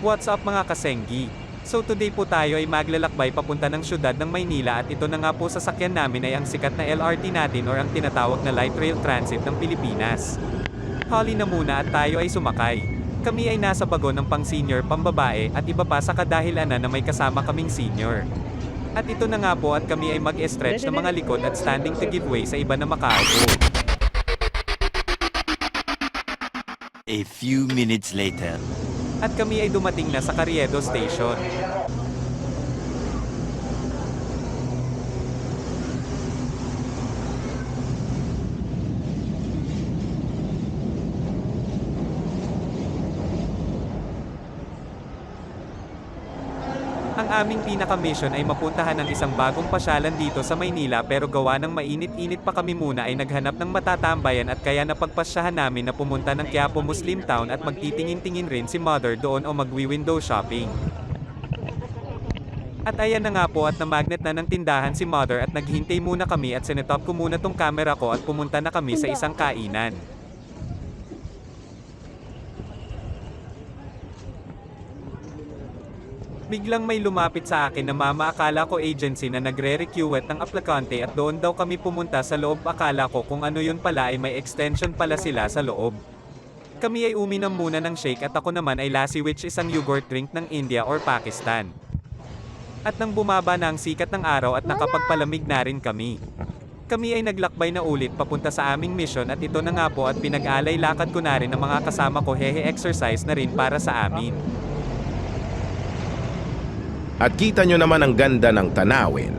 What's up mga kasenggi? So today po tayo ay maglalakbay papunta ng syudad ng Maynila at ito na nga po sasakyan namin ay ang sikat na LRT natin or ang tinatawag na Light Rail Transit ng Pilipinas. Hali na muna at tayo ay sumakay. Kami ay nasa bagon ng pang-senior, pambabae at iba pa sa kadahilanan na may kasama kaming senior. At ito na nga po at kami ay mag-stretch ng mga likod at standing to give way sa iba na makaupo. A few minutes later. At kami ay dumating na sa Carriedo Station. Ang aming pinaka-mission ay mapuntahan ang isang bagong pasyalan dito sa Maynila pero gawa ng mainit-init pa kami muna ay naghanap ng matatambayan at kaya napagpasyahan namin na pumunta ng Quiapo Muslim Town at magtitingin-tingin rin si Mother doon o magwi-window shopping. At ayan na nga po at na-magnet na ng tindahan si Mother at naghintay muna kami at sinetop ko muna tong camera ko at pumunta na kami sa isang kainan. Biglang may lumapit sa akin na mama, akala ko agency na nagre-request ng aplikante at doon daw kami pumunta sa loob, akala ko kung ano yun pala ay may extension pala sila sa loob. Kami ay uminom muna ng shake at ako naman ay lassi which isang yogurt drink ng India or Pakistan. At nang bumaba na ang sikat ng araw at nakapagpalamig na rin kami. Kami ay naglakbay na ulit papunta sa aming mission at ito na nga po at pinag-alay lakad ko na rin ang mga kasama ko, hehe, exercise na rin para sa amin. At kita nyo naman ang ganda ng tanawin.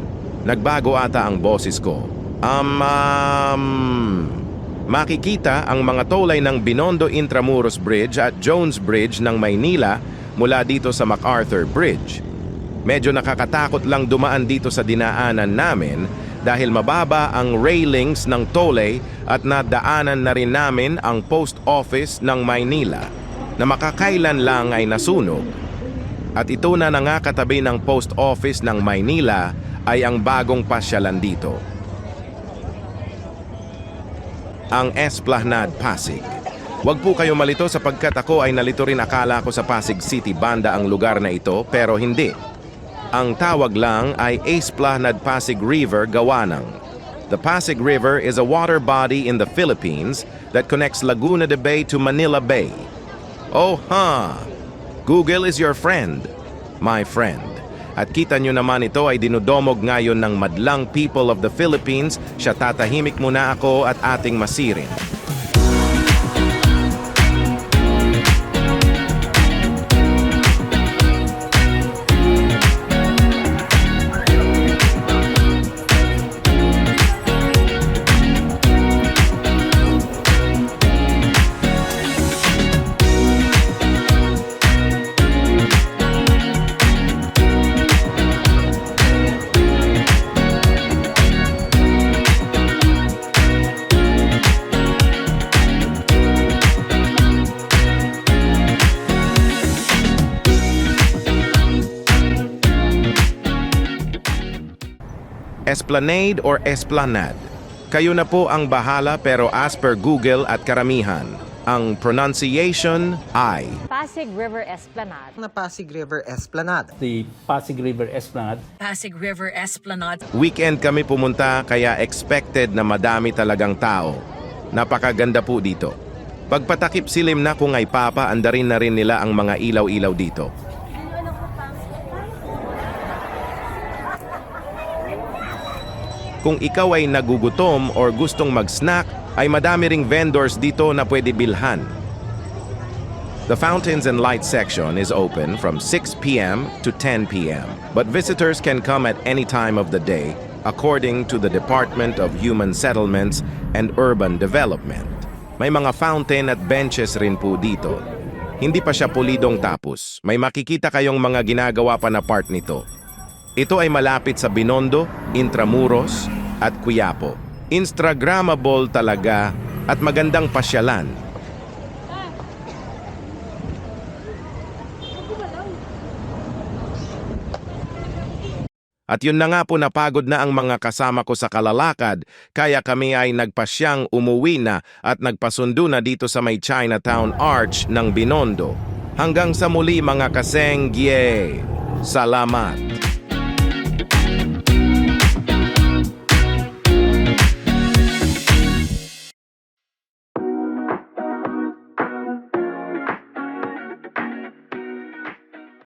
Nagbago ata ang boses ko. Makikita ang mga tulay ng Binondo Intramuros Bridge at Jones Bridge ng Maynila mula dito sa MacArthur Bridge. Medyo nakakatakot lang dumaan dito sa dinaanan namin dahil mababa ang railings ng tulay at nadaanan na rin namin ang post office ng Maynila na makakailan lang ay nasunog. At ito na nga katabi ng post office ng Maynila ay ang bagong pasyalan dito. Ang Esplanade Pasig. Huwag po kayo malito sapagkat ako ay nalito rin, akala ko sa Pasig City banda ang lugar na ito pero hindi. Ang tawag lang ay Esplanade Pasig River gawa ng. The Pasig River is a water body in the Philippines that connects Laguna de Bay to Manila Bay. Oh ha! Google is your friend, my friend. At kita nyo naman ito ay dinudomog ngayon ng madlang people of the Philippines. Siya, tatahimik muna ako at ating masirin. Esplanade or Esplanade. Kayo na po ang bahala pero as per Google at karamihan, ang pronunciation ay Pasig River Esplanade. Na Pasig River Esplanade. The Pasig River Esplanade. Pasig River Esplanade. Weekend kami pumunta kaya expected na madami talagang tao. Napakaganda po dito. Pagpatakip silim na kung ay papa, andarin na rin nila ang mga ilaw-ilaw dito. Kung ikaw ay nagugutom or gustong mag-snack, ay madami ring vendors dito na pwede bilhan. The Fountains and Lights section is open from 6 p.m. to 10 p.m. But visitors can come at any time of the day according to the Department of Human Settlements and Urban Development. May mga fountain at benches rin po dito. Hindi pa siya pulidong tapos. May makikita kayong mga ginagawa pa na part nito. Ito ay malapit sa Binondo, Intramuros, at Quiapo. Instagrammable talaga at magandang pasyalan. At yun na nga po, napagod na ang mga kasama ko sa kalalakad, kaya kami ay nagpasyang umuwi na at nagpasundo na dito sa may Chinatown Arch ng Binondo. Hanggang sa muli mga kasengye. Salamat.